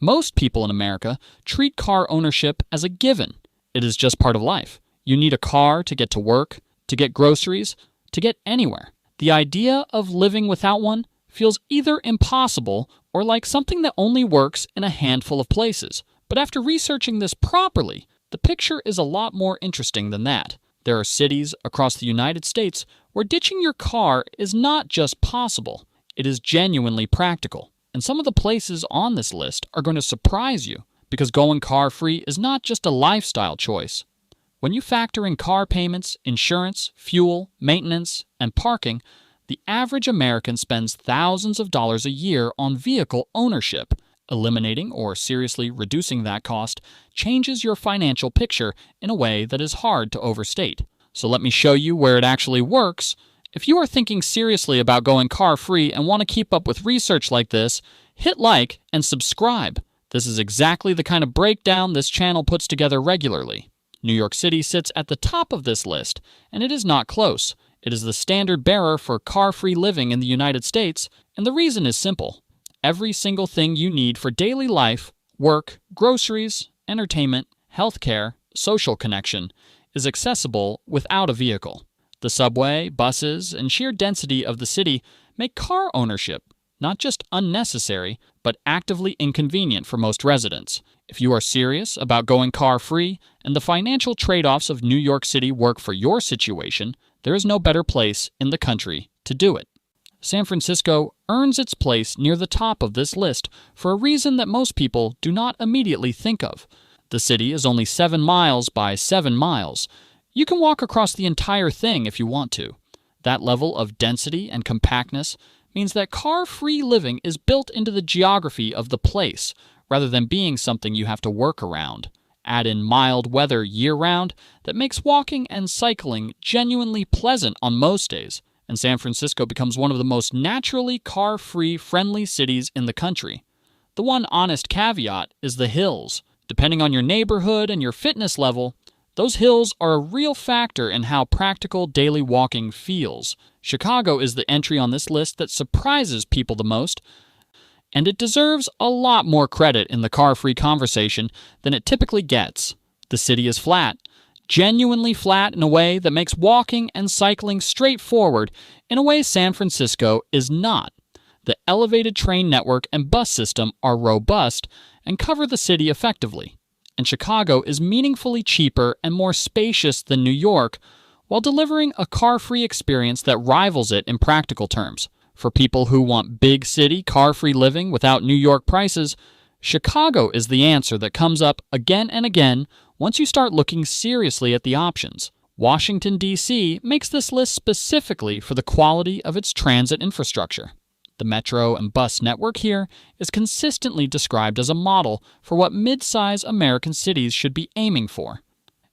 Most people in America treat car ownership as a given. It is just part of life. You need a car to get to work, to get groceries, to get anywhere. The idea of living without one feels either impossible or like something that only works in a handful of places. But after researching this properly, the picture is a lot more interesting than that. There are cities across the United States where ditching your car is not just possible, it is genuinely practical. And some of the places on this list are going to surprise you, because going car-free is not just a lifestyle choice. When you factor in car payments, insurance, fuel, maintenance, and parking, the average American spends thousands of dollars a year on vehicle ownership. Eliminating or seriously reducing that cost changes your financial picture in a way that is hard to overstate. So let me show you where it actually works. If you are thinking seriously about going car-free and want to keep up with research like this, hit like and subscribe. This is exactly the kind of breakdown this channel puts together regularly. New York City sits at the top of this list, and it is not close. It is the standard bearer for car-free living in the United States, and the reason is simple. Every single thing you need for daily life, work, groceries, entertainment, healthcare, social connection is accessible without a vehicle. The subway, buses, and sheer density of the city make car ownership not just unnecessary, but actively inconvenient for most residents. If you are serious about going car-free and the financial trade-offs of New York City work for your situation, there is no better place in the country to do it. San Francisco earns its place near the top of this list for a reason that most people do not immediately think of. The city is only 7 miles by 7 miles. You can walk across the entire thing if you want to. That level of density and compactness means that car-free living is built into the geography of the place, rather than being something you have to work around. Add in mild weather year-round that makes walking and cycling genuinely pleasant on most days, and San Francisco becomes one of the most naturally car-free friendly cities in the country. The one honest caveat is the hills. Depending on your neighborhood and your fitness level, those hills are a real factor in how practical daily walking feels. Chicago is the entry on this list that surprises people the most, and it deserves a lot more credit in the car-free conversation than it typically gets. The city is flat, genuinely flat in a way that makes walking and cycling straightforward in a way San Francisco is not. The elevated train network and bus system are robust and cover the city effectively. And Chicago is meaningfully cheaper and more spacious than New York, while delivering a car-free experience that rivals it in practical terms. For people who want big city, car-free living without New York prices, Chicago is the answer that comes up again and again once you start looking seriously at the options. Washington, D.C. makes this list specifically for the quality of its transit infrastructure. The metro and bus network here is consistently described as a model for what mid-size American cities should be aiming for.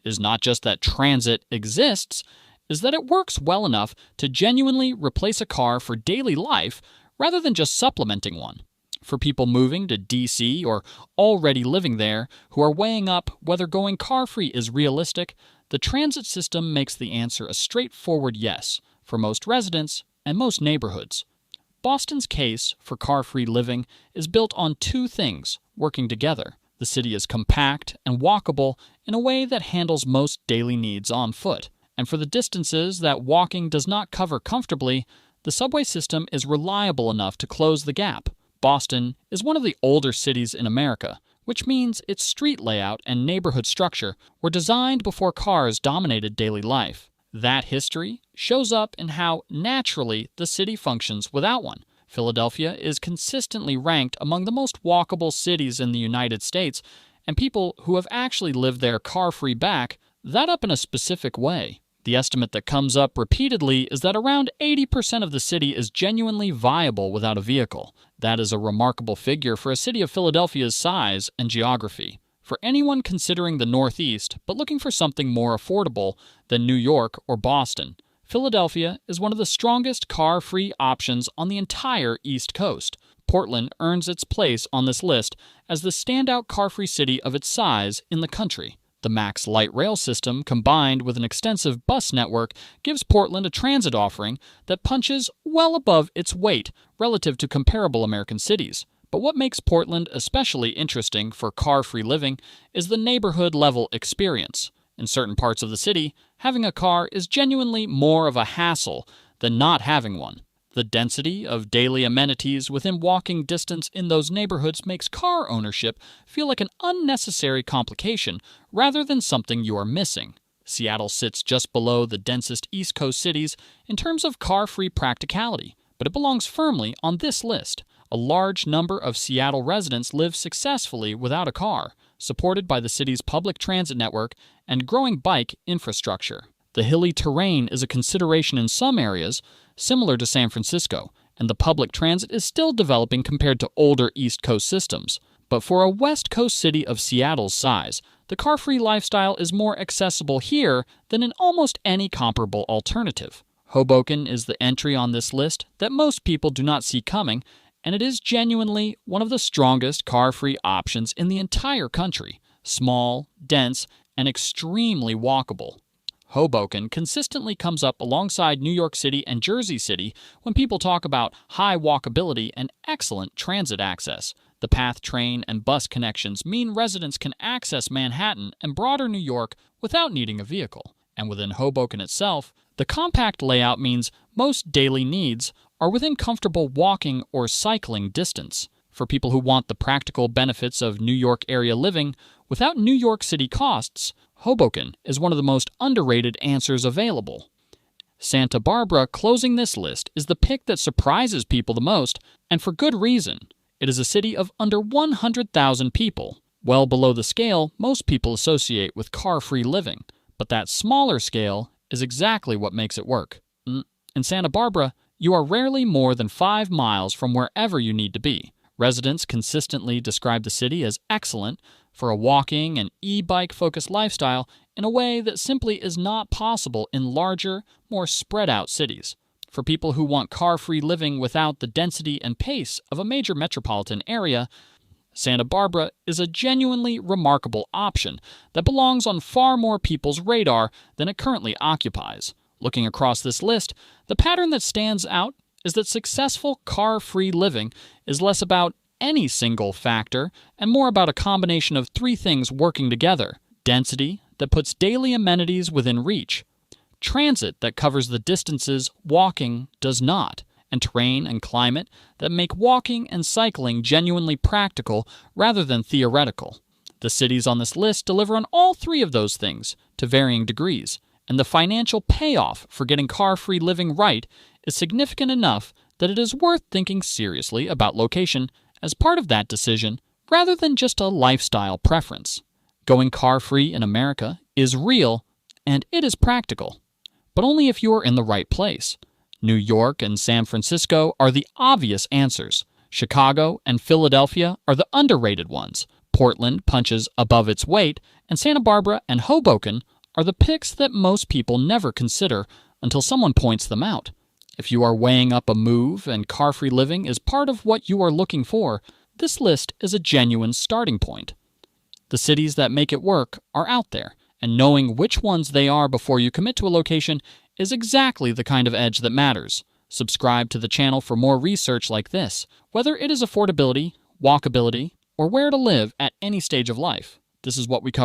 It is not just that transit exists, is that it works well enough to genuinely replace a car for daily life rather than just supplementing one. For people moving to D.C. or already living there who are weighing up whether going car-free is realistic, the transit system makes the answer a straightforward yes for most residents and most neighborhoods. Boston's case for car-free living is built on two things working together. The city is compact and walkable in a way that handles most daily needs on foot. And for the distances that walking does not cover comfortably, the subway system is reliable enough to close the gap. Boston is one of the older cities in America, which means its street layout and neighborhood structure were designed before cars dominated daily life. That history shows up in how naturally the city functions without one. Philadelphia is consistently ranked among the most walkable cities in the United States, and people who have actually lived there car-free back that up in a specific way. The estimate that comes up repeatedly is that around 80% of the city is genuinely viable without a vehicle. That is a remarkable figure for a city of Philadelphia's size and geography. For anyone considering the Northeast but looking for something more affordable than New York or Boston, Philadelphia is one of the strongest car-free options on the entire East Coast. Portland earns its place on this list as the standout car-free city of its size in the country. The Max Light Rail system, combined with an extensive bus network, gives Portland a transit offering that punches well above its weight relative to comparable American cities. But what makes Portland especially interesting for car-free living is the neighborhood-level experience. In certain parts of the city, having a car is genuinely more of a hassle than not having one. The density of daily amenities within walking distance in those neighborhoods makes car ownership feel like an unnecessary complication rather than something you are missing. Seattle sits just below the densest East Coast cities in terms of car-free practicality, but it belongs firmly on this list. A large number of Seattle residents live successfully without a car, supported by the city's public transit network and growing bike infrastructure. The hilly terrain is a consideration in some areas, similar to San Francisco, and the public transit is still developing compared to older East Coast systems. But for a West Coast city of Seattle's size, the car-free lifestyle is more accessible here than in almost any comparable alternative. Hoboken is the entry on this list that most people do not see coming, and it is genuinely one of the strongest car-free options in the entire country. Small, dense, and extremely walkable. Hoboken consistently comes up alongside New York City and Jersey City when people talk about high walkability and excellent transit access. The PATH train and bus connections mean residents can access Manhattan and broader New York without needing a vehicle. And within Hoboken itself, the compact layout means most daily needs are within comfortable walking or cycling distance. For people who want the practical benefits of New York area living without New York City costs, Hoboken is one of the most underrated answers available. Santa Barbara closing this list is the pick that surprises people the most, and for good reason. It is a city of under 100,000 people, well below the scale most people associate with car-free living, but that smaller scale is exactly what makes it work. In Santa Barbara, you are rarely more than 5 miles from wherever you need to be. Residents consistently describe the city as excellent for a walking and e-bike-focused lifestyle in a way that simply is not possible in larger, more spread-out cities. For people who want car-free living without the density and pace of a major metropolitan area, Santa Barbara is a genuinely remarkable option that belongs on far more people's radar than it currently occupies. Looking across this list, the pattern that stands out is that successful car-free living is less about any single factor and more about a combination of 3 things working together: density that puts daily amenities within reach, transit that covers the distances walking does not, and terrain and climate that make walking and cycling genuinely practical rather than theoretical. The cities on this list deliver on all 3 of those things to varying degrees, and the financial payoff for getting car-free living right is significant enough that it is worth thinking seriously about location as part of that decision rather than just a lifestyle preference. Going car-free in America is real and it is practical, but only if you are in the right place. New York and San Francisco are the obvious answers. Chicago and Philadelphia are the underrated ones. Portland punches above its weight, and Santa Barbara and Hoboken are the picks that most people never consider until someone points them out. If you are weighing up a move and car-free living is part of what you are looking for, this list is a genuine starting point. The cities that make it work are out there, and knowing which ones they are before you commit to a location is exactly the kind of edge that matters. Subscribe to the channel for more research like this, whether it is affordability, walkability, or where to live at any stage of life. This is what we cover.